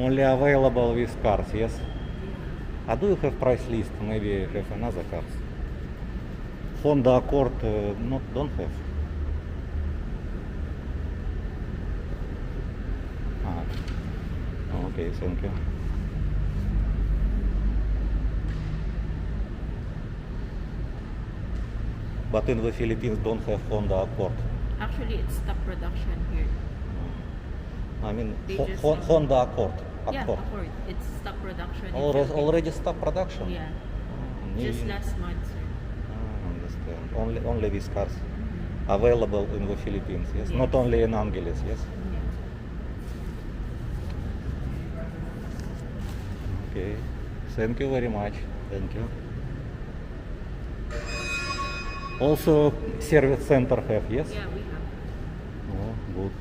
Only available with cars, yes? Do you have price list? Maybe you have another cars. Honda Accord don't have. Okay, thank you. But in the Philippines don't have Honda Accord. Actually, it's stock production here. I mean, They just Honda Accord. Yeah, Accord. It's stock production. in Already, Philippines. already stop production. Yeah. New- Just last month, sir. Understand. Only these cars available in the Philippines. Yes, Yes. not only in Angeles. Yes. Okay. Thank you very much. Thank you. Also, service center have, yes? Yeah, we have. Oh, good.